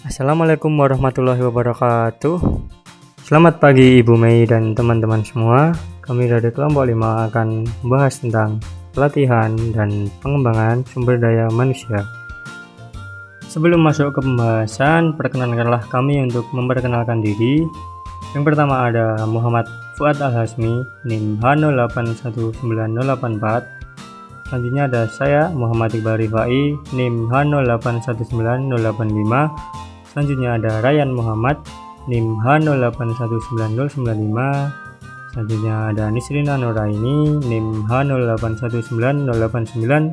Assalamualaikum warahmatullahi wabarakatuh. Selamat pagi Ibu Mei dan teman-teman semua. Kami dari kelompok 5 akan membahas tentang pelatihan dan pengembangan sumber daya manusia. Sebelum masuk ke pembahasan, perkenankanlah kami untuk memperkenalkan diri. Yang pertama ada Muhammad Fuad Al-Hasmi, NIM H011984. Selanjutnya ada saya, Muhammad Iqbal Rifai, NIM H019085. Selanjutnya ada Ryan Muhammad, NIM H081995. Selanjutnya ada Nisrina Nuraini, NIM H081989.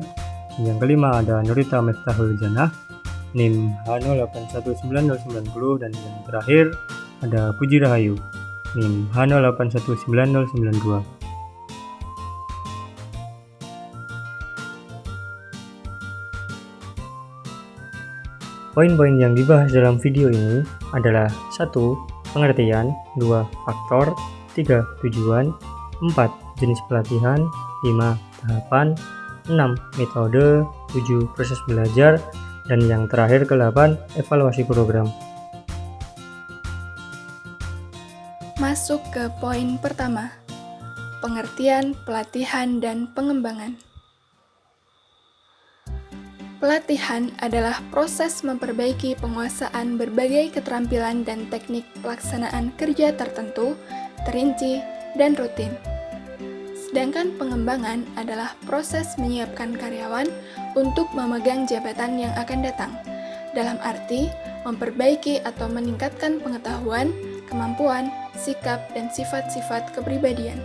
Yang kelima ada Nurita Miftahul Jannah, NIM H081990. Dan yang terakhir ada Puji Rahayu, NIM H081992. Poin-poin yang dibahas dalam video ini adalah 1. Pengertian, 2. Faktor, 3. Tujuan, 4. Jenis pelatihan, 5. Tahapan, 6. Metode, 7. Proses belajar, dan yang terakhir ke-8. Evaluasi program. Masuk ke poin pertama, pengertian, pelatihan, dan pengembangan. Pelatihan adalah proses memperbaiki penguasaan berbagai keterampilan dan teknik pelaksanaan kerja tertentu, terinci, dan rutin. Sedangkan pengembangan adalah proses menyiapkan karyawan untuk memegang jabatan yang akan datang, dalam arti memperbaiki atau meningkatkan pengetahuan, kemampuan, sikap, dan sifat-sifat kepribadian.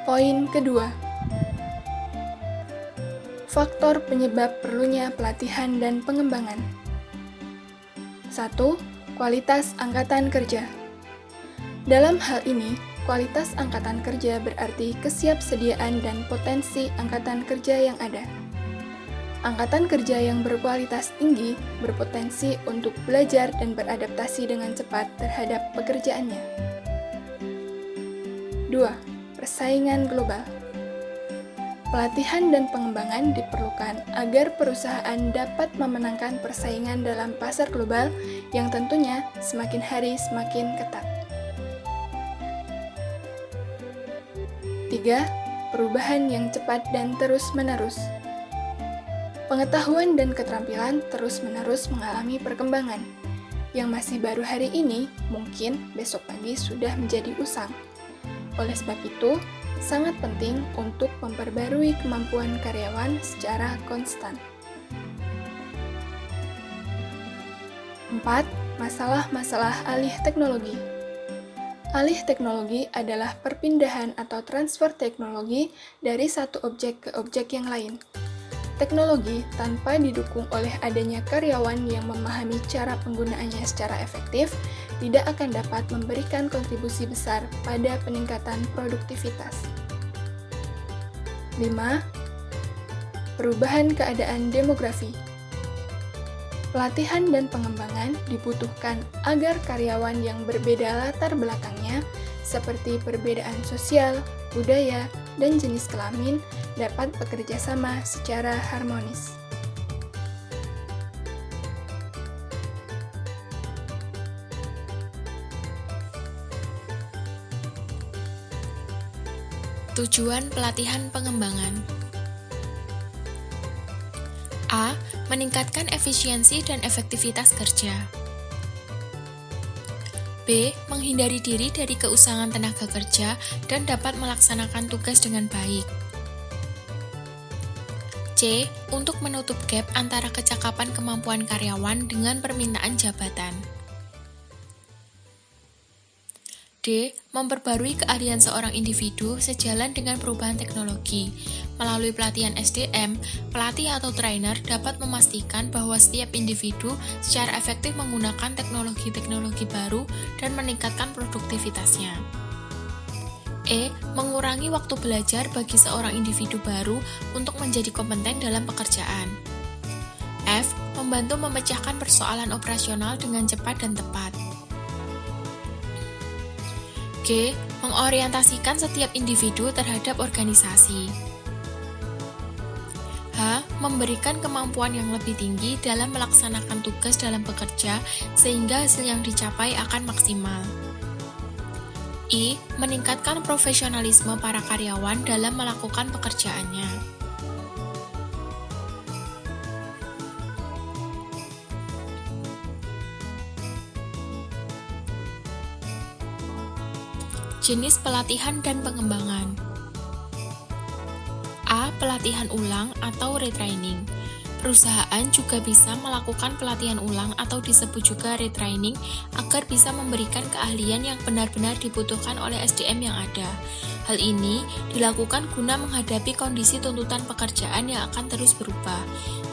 Poin kedua, faktor penyebab perlunya pelatihan dan pengembangan. 1. Kualitas angkatan kerja. Dalam hal ini, kualitas angkatan kerja berarti kesiapsediaan dan potensi angkatan kerja yang ada. Angkatan kerja yang berkualitas tinggi berpotensi untuk belajar dan beradaptasi dengan cepat terhadap pekerjaannya. 2. Persaingan global. Pelatihan dan pengembangan diperlukan agar perusahaan dapat memenangkan persaingan dalam pasar global yang tentunya semakin hari semakin ketat. 3. Perubahan yang cepat dan terus-menerus. Pengetahuan dan keterampilan terus-menerus mengalami perkembangan. Yang masih baru hari ini, mungkin besok pagi sudah menjadi usang. Oleh sebab itu, sangat penting untuk memperbarui kemampuan karyawan secara konstan. 4. Masalah-masalah alih teknologi. Alih teknologi adalah perpindahan atau transfer teknologi dari satu objek ke objek yang lain. Teknologi tanpa didukung oleh adanya karyawan yang memahami cara penggunaannya secara efektif tidak akan dapat memberikan kontribusi besar pada peningkatan produktivitas. 5. Perubahan keadaan demografi. Pelatihan dan pengembangan dibutuhkan agar karyawan yang berbeda latar belakangnya, seperti perbedaan sosial, budaya, dan jenis kelamin, dapat bekerja sama secara harmonis. Tujuan pelatihan pengembangan. A. Meningkatkan efisiensi dan efektivitas kerja. B. Menghindari diri dari keusangan tenaga kerja dan dapat melaksanakan tugas dengan baik. C. Untuk menutup gap antara kecakapan kemampuan karyawan dengan permintaan jabatan. D. Memperbarui keahlian seorang individu sejalan dengan perubahan teknologi. Melalui pelatihan SDM, pelatih atau trainer dapat memastikan bahwa setiap individu secara efektif menggunakan teknologi-teknologi baru dan meningkatkan produktivitasnya. E. Mengurangi waktu belajar bagi seorang individu baru untuk menjadi kompeten dalam pekerjaan. F. Membantu memecahkan persoalan operasional dengan cepat dan tepat. G. Mengorientasikan setiap individu terhadap organisasi. H. memberikan kemampuan yang lebih tinggi dalam melaksanakan tugas dalam bekerja sehingga hasil yang dicapai akan maksimal. I. Meningkatkan profesionalisme para karyawan dalam melakukan pekerjaannya. Jenis pelatihan dan pengembangan. A. Pelatihan ulang atau retraining. Perusahaan juga bisa melakukan pelatihan ulang atau disebut juga retraining agar bisa memberikan keahlian yang benar-benar dibutuhkan oleh SDM yang ada. Hal ini dilakukan guna menghadapi kondisi tuntutan pekerjaan yang akan terus berubah.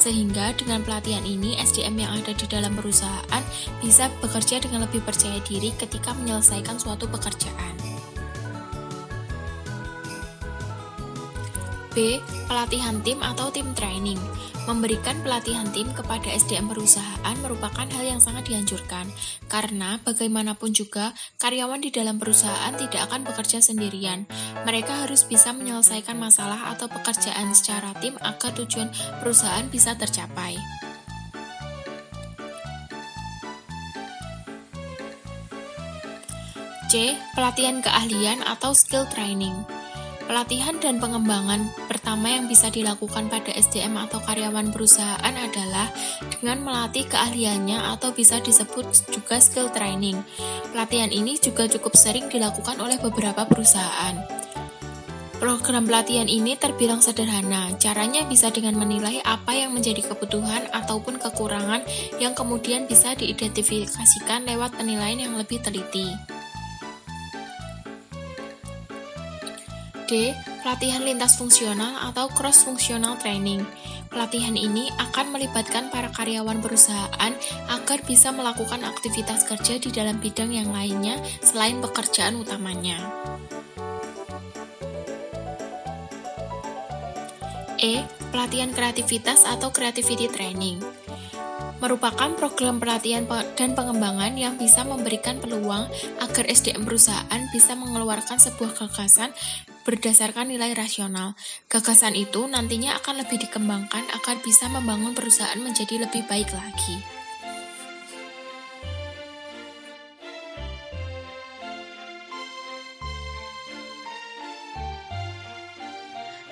Sehingga dengan pelatihan ini SDM yang ada di dalam perusahaan bisa bekerja dengan lebih percaya diri ketika menyelesaikan suatu pekerjaan. B. Pelatihan tim atau tim training. Memberikan pelatihan tim kepada SDM perusahaan merupakan hal yang sangat dianjurkan, karena bagaimanapun juga karyawan di dalam perusahaan tidak akan bekerja sendirian. Mereka harus bisa menyelesaikan masalah atau pekerjaan secara tim agar tujuan perusahaan bisa tercapai. C. Pelatihan keahlian atau skill training. Pelatihan dan pengembangan pertama yang bisa dilakukan pada SDM atau karyawan perusahaan adalah dengan melatih keahliannya atau bisa disebut juga skill training. Pelatihan ini juga cukup sering dilakukan oleh beberapa perusahaan. Program pelatihan ini terbilang sederhana. Caranya bisa dengan menilai apa yang menjadi kebutuhan ataupun kekurangan yang kemudian bisa diidentifikasikan lewat penilaian yang lebih teliti. D. Pelatihan lintas fungsional atau cross-functional training. Pelatihan ini akan melibatkan para karyawan perusahaan agar bisa melakukan aktivitas kerja di dalam bidang yang lainnya selain pekerjaan utamanya. E. Pelatihan kreativitas atau creativity training. Merupakan program pelatihan dan pengembangan yang bisa memberikan peluang agar SDM perusahaan bisa mengeluarkan sebuah gagasan berdasarkan nilai rasional. Gagasan itu nantinya akan lebih dikembangkan agar bisa membangun perusahaan menjadi lebih baik lagi.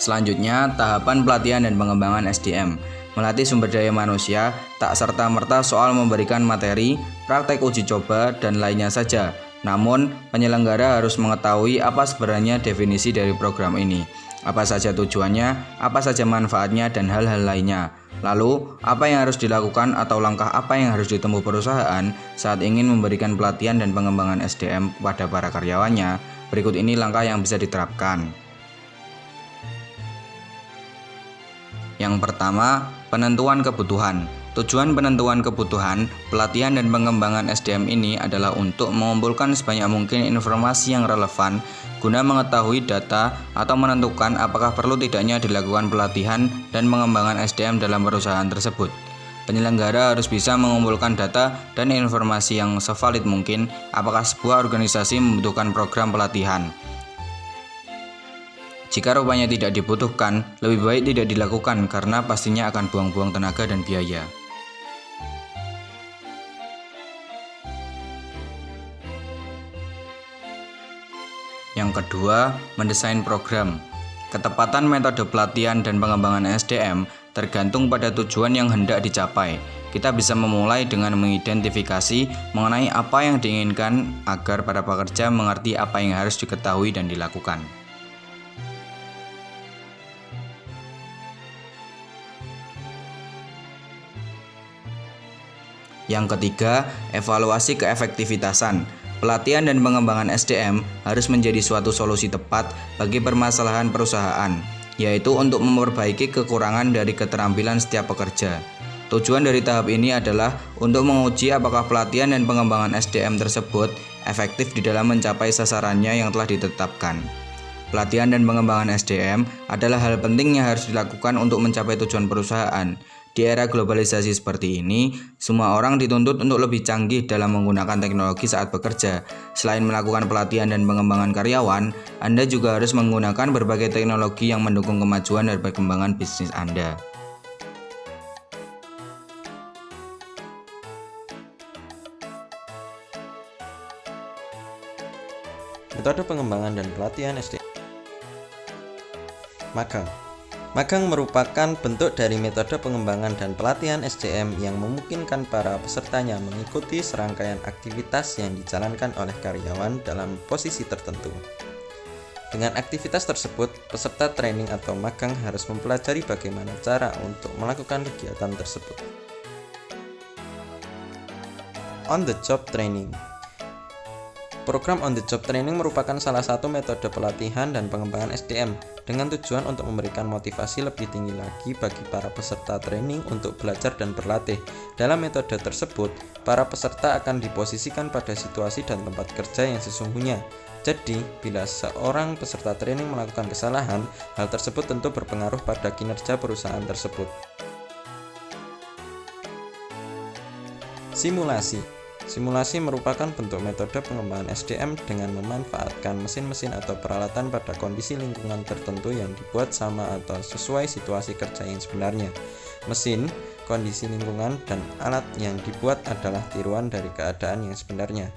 Selanjutnya, tahapan pelatihan dan pengembangan SDM. Melatih sumber daya manusia tak serta-merta soal memberikan materi, praktek uji coba, dan lainnya saja. Namun, penyelenggara harus mengetahui apa sebenarnya definisi dari program ini, apa saja tujuannya, apa saja manfaatnya, dan hal-hal lainnya. Lalu, apa yang harus dilakukan atau langkah apa yang harus ditempuh perusahaan saat ingin memberikan pelatihan dan pengembangan SDM kepada para karyawannya. Berikut ini langkah yang bisa diterapkan. Yang pertama, penentuan kebutuhan. Tujuan penentuan kebutuhan, pelatihan dan pengembangan SDM ini adalah untuk mengumpulkan sebanyak mungkin informasi yang relevan guna mengetahui data atau menentukan apakah perlu tidaknya dilakukan pelatihan dan pengembangan SDM dalam perusahaan tersebut. Penyelenggara harus bisa mengumpulkan data dan informasi yang sevalid mungkin apakah sebuah organisasi membutuhkan program pelatihan. Jika rupanya tidak dibutuhkan, lebih baik tidak dilakukan karena pastinya akan buang-buang tenaga dan biaya. Yang kedua, mendesain program. Ketepatan metode pelatihan dan pengembangan SDM tergantung pada tujuan yang hendak dicapai. Kita bisa memulai dengan mengidentifikasi mengenai apa yang diinginkan agar para pekerja mengerti apa yang harus diketahui dan dilakukan. Yang ketiga, evaluasi keefektivitasan. Pelatihan dan pengembangan SDM harus menjadi suatu solusi tepat bagi permasalahan perusahaan, yaitu untuk memperbaiki kekurangan dari keterampilan setiap pekerja. Tujuan dari tahap ini adalah untuk menguji apakah pelatihan dan pengembangan SDM tersebut efektif di dalam mencapai sasarannya yang telah ditetapkan. Pelatihan dan pengembangan SDM adalah hal penting yang harus dilakukan untuk mencapai tujuan perusahaan. Di era globalisasi seperti ini, semua orang dituntut untuk lebih canggih dalam menggunakan teknologi saat bekerja. Selain melakukan pelatihan dan pengembangan karyawan, Anda juga harus menggunakan berbagai teknologi yang mendukung kemajuan dan perkembangan bisnis Anda. Metode pengembangan dan pelatihan SDM. Magang. Magang merupakan bentuk dari metode pengembangan dan pelatihan SDM yang memungkinkan para pesertanya mengikuti serangkaian aktivitas yang dijalankan oleh karyawan dalam posisi tertentu. Dengan aktivitas tersebut, peserta training atau magang harus mempelajari bagaimana cara untuk melakukan kegiatan tersebut. On the job training. Program on the job training merupakan salah satu metode pelatihan dan pengembangan SDM dengan tujuan untuk memberikan motivasi lebih tinggi lagi bagi para peserta training untuk belajar dan berlatih. Dalam metode tersebut, para peserta akan diposisikan pada situasi dan tempat kerja yang sesungguhnya. Jadi, bila seorang peserta training melakukan kesalahan, hal tersebut tentu berpengaruh pada kinerja perusahaan tersebut. Simulasi. Simulasi merupakan bentuk metode pengembangan SDM dengan memanfaatkan mesin-mesin atau peralatan pada kondisi lingkungan tertentu yang dibuat sama atau sesuai situasi kerja yang sebenarnya. Mesin, kondisi lingkungan, dan alat yang dibuat adalah tiruan dari keadaan yang sebenarnya.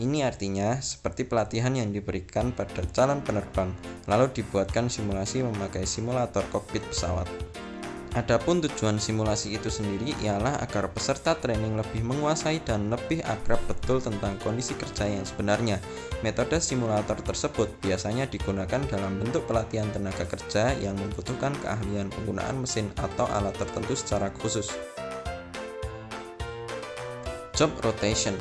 Ini artinya seperti pelatihan yang diberikan pada calon penerbang, lalu dibuatkan simulasi memakai simulator kokpit pesawat. Adapun tujuan simulasi itu sendiri ialah agar peserta training lebih menguasai dan lebih akrab betul tentang kondisi kerja yang sebenarnya. Metode simulator tersebut biasanya digunakan dalam bentuk pelatihan tenaga kerja yang membutuhkan keahlian penggunaan mesin atau alat tertentu secara khusus. Job rotation.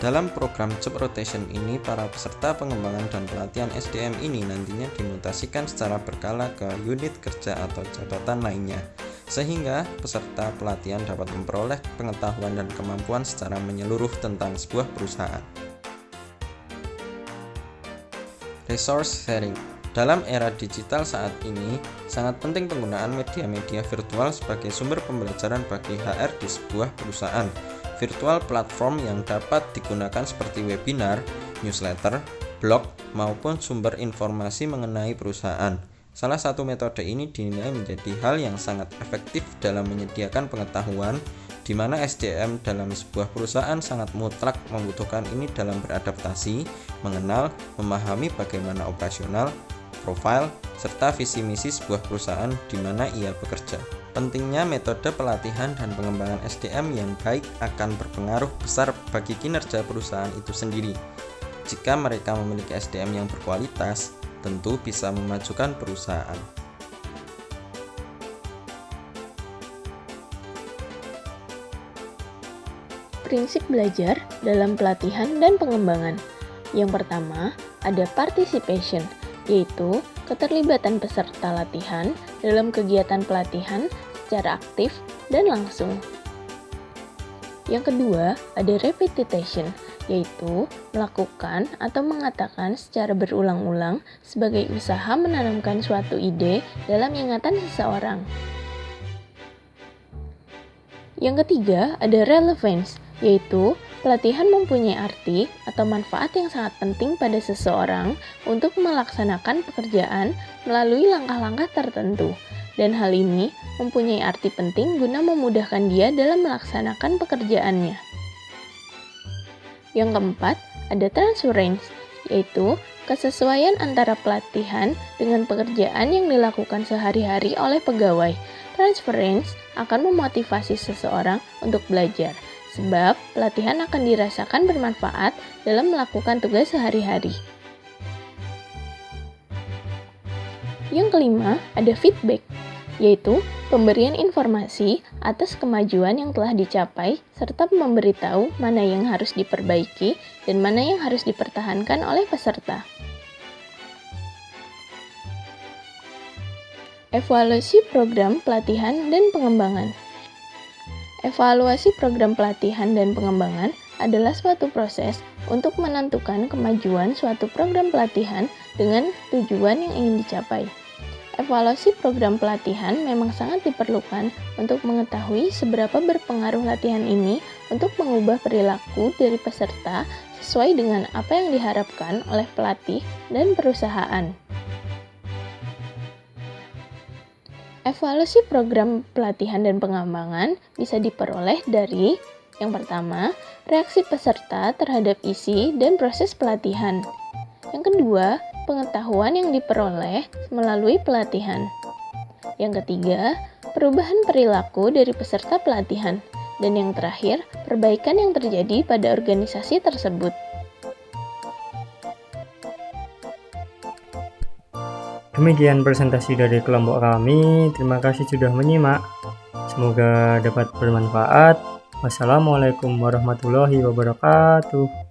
Dalam program job rotation ini, para peserta pengembangan dan pelatihan SDM ini nantinya dimutasikan secara berkala ke unit kerja atau jabatan lainnya, sehingga peserta pelatihan dapat memperoleh pengetahuan dan kemampuan secara menyeluruh tentang sebuah perusahaan. Resource sharing. Dalam era digital saat ini, sangat penting penggunaan media-media virtual sebagai sumber pembelajaran bagi HR di sebuah perusahaan. Virtual platform yang dapat digunakan seperti webinar, newsletter, blog, maupun sumber informasi mengenai perusahaan. Salah satu metode ini dinilai menjadi hal yang sangat efektif dalam menyediakan pengetahuan, di mana SDM dalam sebuah perusahaan sangat mutlak membutuhkan ini dalam beradaptasi, mengenal, memahami bagaimana operasional, profil, serta visi misi sebuah perusahaan di mana ia bekerja. Pentingnya metode pelatihan dan pengembangan SDM yang baik akan berpengaruh besar bagi kinerja perusahaan itu sendiri. Jika mereka memiliki SDM yang berkualitas, tentu bisa memajukan perusahaan. Prinsip belajar dalam pelatihan dan pengembangan. Yang pertama, ada participation, yaitu keterlibatan peserta latihan dalam kegiatan pelatihan secara aktif dan langsung. Yang kedua, ada repetition, yaitu melakukan atau mengatakan secara berulang-ulang sebagai usaha menanamkan suatu ide dalam ingatan seseorang. Yang ketiga, ada relevance, yaitu pelatihan mempunyai arti atau manfaat yang sangat penting pada seseorang untuk melaksanakan pekerjaan melalui langkah-langkah tertentu, dan hal ini mempunyai arti penting guna memudahkan dia dalam melaksanakan pekerjaannya. Yang keempat, ada transference, yaitu kesesuaian antara pelatihan dengan pekerjaan yang dilakukan sehari-hari oleh pegawai. Transference akan memotivasi seseorang untuk belajar, sebab pelatihan akan dirasakan bermanfaat dalam melakukan tugas sehari-hari. Yang kelima, ada feedback, yaitu pemberian informasi atas kemajuan yang telah dicapai serta memberitahu mana yang harus diperbaiki dan mana yang harus dipertahankan oleh peserta. Evaluasi program pelatihan dan pengembangan. Evaluasi program pelatihan dan pengembangan adalah suatu proses untuk menentukan kemajuan suatu program pelatihan dengan tujuan yang ingin dicapai. Evaluasi program pelatihan memang sangat diperlukan untuk mengetahui seberapa berpengaruh latihan ini untuk mengubah perilaku dari peserta sesuai dengan apa yang diharapkan oleh pelatih dan perusahaan. Evaluasi program pelatihan dan pengembangan bisa diperoleh dari yang pertama, reaksi peserta terhadap isi dan proses pelatihan. Yang kedua, pengetahuan yang diperoleh melalui pelatihan. Yang ketiga, perubahan perilaku dari peserta pelatihan. Dan yang terakhir, perbaikan yang terjadi pada organisasi tersebut. Demikian presentasi dari kelompok kami. Terima kasih sudah menyimak. Semoga dapat bermanfaat. Wassalamualaikum warahmatullahi wabarakatuh.